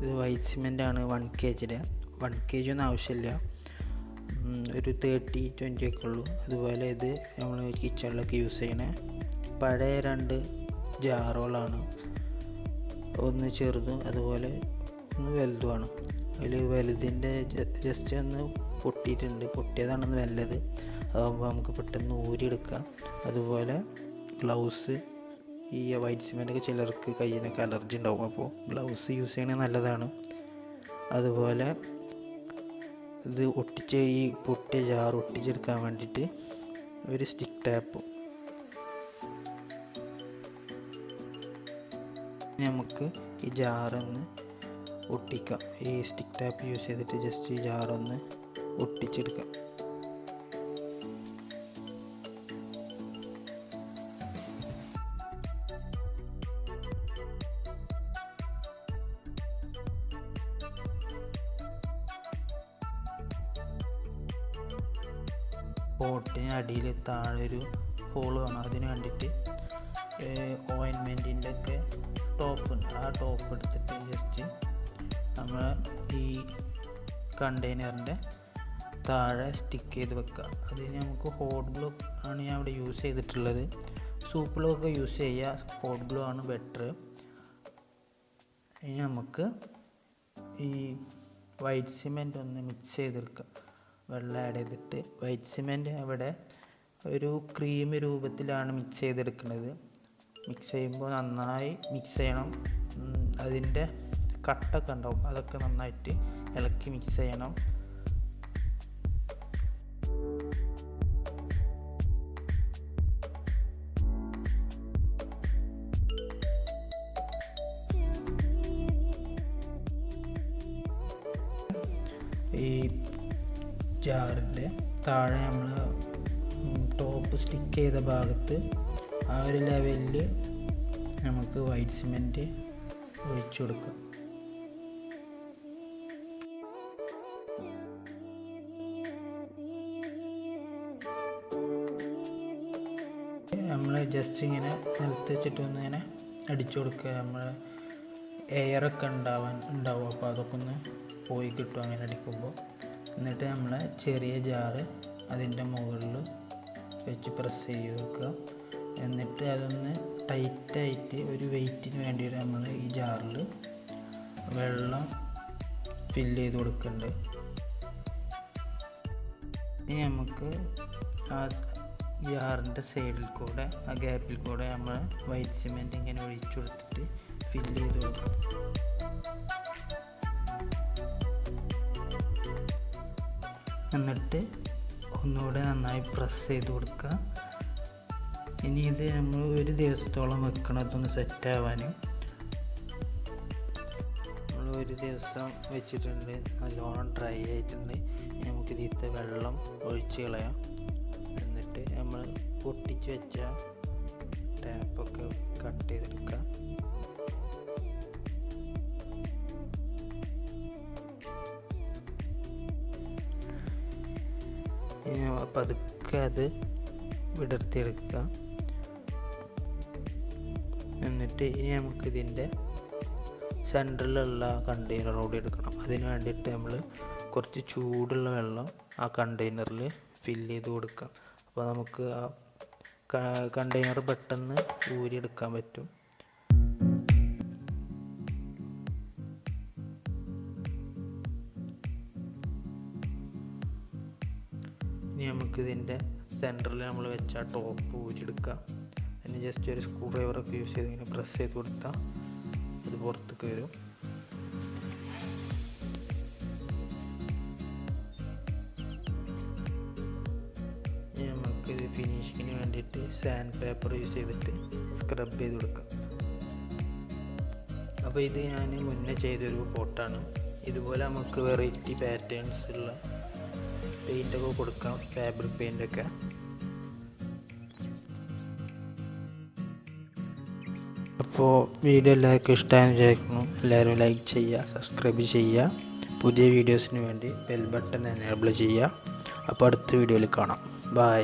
ഇത് white cement ആണ് 1 kg. 1 kg ഒന്നും ആവശ്യമില്ല, ഒരു 30-20 ഒക്കെ ഉള്ളൂ. അതുപോലെ ഇത് നമ്മൾ കിച്ചണിലൊക്കെ യൂസ് ചെയ്യണ പഴയ 2 ജാറുകളാണ്, ഒന്ന് ചെറുതും അതുപോലെ ഒന്ന് വലുതുമാണ്. അതിൽ വലുതിൻ്റെ ജസ്റ്റ് ഒന്ന് പൊട്ടിയിട്ടുണ്ട്, പൊട്ടിയതാണെന്ന് നല്ലത്, അതാകുമ്പോൾ നമുക്ക് പെട്ടെന്ന് ഊരിയെടുക്കാം. അതുപോലെ ഗ്ലൗസ്, ഈ വൈറ്റ് സിമെൻ്റൊക്കെ ചിലർക്ക് കയ്യിനൊക്കെ അലർജി ഉണ്ടാവും, അപ്പോൾ ഗ്ലൗസ് യൂസ് ചെയ്യണത് നല്ലതാണ്. അതുപോലെ ഇത് ഒട്ടിച്ച് ഈ പൊട്ടിയ ജാർ ഒട്ടിച്ചെടുക്കാൻ വേണ്ടിയിട്ട് ഒരു സ്റ്റിക്ക് ടാപ്പ്. നമുക്ക് ഈ ജാറൊന്ന് ഒട്ടിക്കാം. ഈ സ്റ്റിക്ക് ടാപ്പ് യൂസ് ചെയ്തിട്ട് ജസ്റ്റ് ഈ ജാറൊന്ന് ഒട്ടിച്ചെടുക്കാം. പോട്ടിന് അടിയിൽ താഴെ ഒരു ഹോൾ കാണാം, അതിന് വേണ്ടിയിട്ട് ഓയിൻമെൻറ്റിൻ്റെ ഒക്കെ ടോപ്പ് ഉണ്ട്, ആ ടോപ്പ് എടുത്തിട്ട് ജസ്റ്റ് നമ്മൾ ഈ കണ്ടെയ്നറിൻ്റെ താഴെ സ്റ്റിക്ക് ചെയ്ത് വെക്കുക. അതിന് നമുക്ക് ഹോട്ട് ഗ്ലൂ ആണ് ഞാൻ ഇവിടെ യൂസ് ചെയ്തിട്ടുള്ളത്. സൂപ്പ് ഗ്ലൂ ഒക്കെ യൂസ് ചെയ്യുക, ഹോട്ട് ഗ്ലൂ ആണ് ബെറ്റർ. ഇനി നമുക്ക് ഈ വൈറ്റ് സിമെൻ്റ് ഒന്ന് മിക്സ് ചെയ്തെടുക്കുക. വെള്ളം ആഡ് ചെയ്തിട്ട് വൈറ്റ് സിമെൻ്റ് അവിടെ ഒരു ക്രീം രൂപത്തിലാണ് മിക്സ് ചെയ്തെടുക്കുന്നത്. മിക്സ് ചെയ്യുമ്പോൾ നന്നായി മിക്സ് ചെയ്യണം. അതിൻ്റെ കട്ടൊക്കെ ഉണ്ടാവും, അതൊക്കെ നന്നായിട്ട് ഇളക്കി മിക്സ് ചെയ്യണം. ഈ ജാറിൻ്റെ താഴെ നമ്മൾ ടോപ്പ് സ്റ്റിക്ക് ചെയ്ത ഭാഗത്ത് ആ ഒരു ലെവലിൽ നമുക്ക് വൈറ്റ് സിമെൻറ്റ് ഒഴിച്ചു കൊടുക്കാം. നമ്മൾ ജസ്റ്റ് ഇങ്ങനെ നിലത്ത് വെച്ചിട്ടൊന്ന് ഇങ്ങനെ അടിച്ചു കൊടുക്കുക. നമ്മൾ എയറൊക്കെ ഉണ്ടാവും, അപ്പോൾ അതൊക്കെ ഒന്ന് പോയി കിട്ടും അങ്ങനെ അടിക്കുമ്പോൾ. എന്നിട്ട് നമ്മൾ ചെറിയ ജാറ് അതിൻ്റെ മുകളിൽ വെച്ച് പ്രസ് ചെയ്ത് വെക്കുക. എന്നിട്ട് അതൊന്ന് ടൈറ്റായിട്ട് ഒരു വെയിറ്റിന് വേണ്ടിയിട്ട് നമ്മൾ ഈ ജാറിൽ വെള്ളം ഫില്ല് ചെയ്ത് കൊടുക്കുന്നുണ്ട്. ഇനി നമുക്ക് ആ ജാറിൻ്റെ സൈഡിൽ കൂടെ, ആ ഗ്യാപ്പിൽ കൂടെ നമ്മൾ വൈറ്റ് സിമെൻറ്റ് ഇങ്ങനെ ഒഴിച്ചു കൊടുത്തിട്ട് ഫില്ല് ചെയ്ത് കൊടുക്കും. എന്നിട്ട് ഒന്നുകൂടെ നന്നായി പ്രസ് ചെയ്ത് കൊടുക്കുക. ഇനി ഇത് നമ്മൾ ഒരു ദിവസത്തോളം വെക്കണം ഇതൊന്ന് സെറ്റാവാൻ. നമ്മൾ ഒരു ദിവസം വെച്ചിട്ടുണ്ട്, നല്ലോണം ഡ്രൈ ആയിട്ടുണ്ട്. നമുക്ക് ഇതിലത്തെ വെള്ളം ഒഴിച്ച് കളയാം. എന്നിട്ട് നമ്മൾ പൊട്ടിച്ച് വെച്ച ടാപ്പൊക്കെ കട്ട് ചെയ്തെടുക്കുക. പതുക്കെ അത് വിടർത്തിയെടുക്കുക. എന്നിട്ട് ഇനി നമുക്കിതിൻ്റെ സെൻറ്ററിലുള്ള കണ്ടെയ്നർ കൂടി എടുക്കണം. അതിന് വേണ്ടിയിട്ട് നമ്മൾ കുറച്ച് ചൂടുള്ള വെള്ളം ആ കണ്ടെയ്നറിൽ ഫില്ല് ചെയ്ത് കൊടുക്കാം. അപ്പോൾ നമുക്ക് ആ കണ്ടെയ്നർ പെട്ടെന്ന് ഊരിയെടുക്കാൻ പറ്റും. ഇനി നമുക്കിതിൻ്റെ സെൻറ്ററിൽ നമ്മൾ വെച്ച ടോപ്പ് ഊരിയെടുക്കാം. അതിന് ജസ്റ്റ് ഒരു സ്ക്രൂ ഡ്രൈവറൊക്കെ യൂസ് ചെയ്ത് ഇങ്ങനെ പ്രസ് ചെയ്ത് കൊടുത്താൽ അത് പുറത്തേക്ക് വരും. ഇനി നമുക്കിത് ഫിനിഷിങ്ങിന് വേണ്ടിയിട്ട് സാൻഡ് പേപ്പർ യൂസ് ചെയ്തിട്ട് സ്ക്രബ് ചെയ്ത് കൊടുക്കാം. അപ്പോൾ ഇത് ഞാൻ മുന്നേ ചെയ്തൊരു പോട്ടാണ്. ഇതുപോലെ നമുക്ക് വെറൈറ്റി പാറ്റേൺസ് ഉള്ള പെയിൻ്റൊക്കെ കൊടുക്കാം, ഫാബ്രിക് പെയിൻ്റൊക്കെ. അപ്പോൾ വീഡിയോ എല്ലാവർക്കും ഇഷ്ടമായെന്ന് വിചാരിക്കുന്നു. എല്ലാവരും ലൈക്ക് ചെയ്യുക, സബ്സ്ക്രൈബ് ചെയ്യുക. പുതിയ വീഡിയോസിന് വേണ്ടി ബെൽ ബട്ടൺ എനേബിൾ ചെയ്യുക. അപ്പോൾ അടുത്ത വീഡിയോയിൽ കാണാം. ബൈ.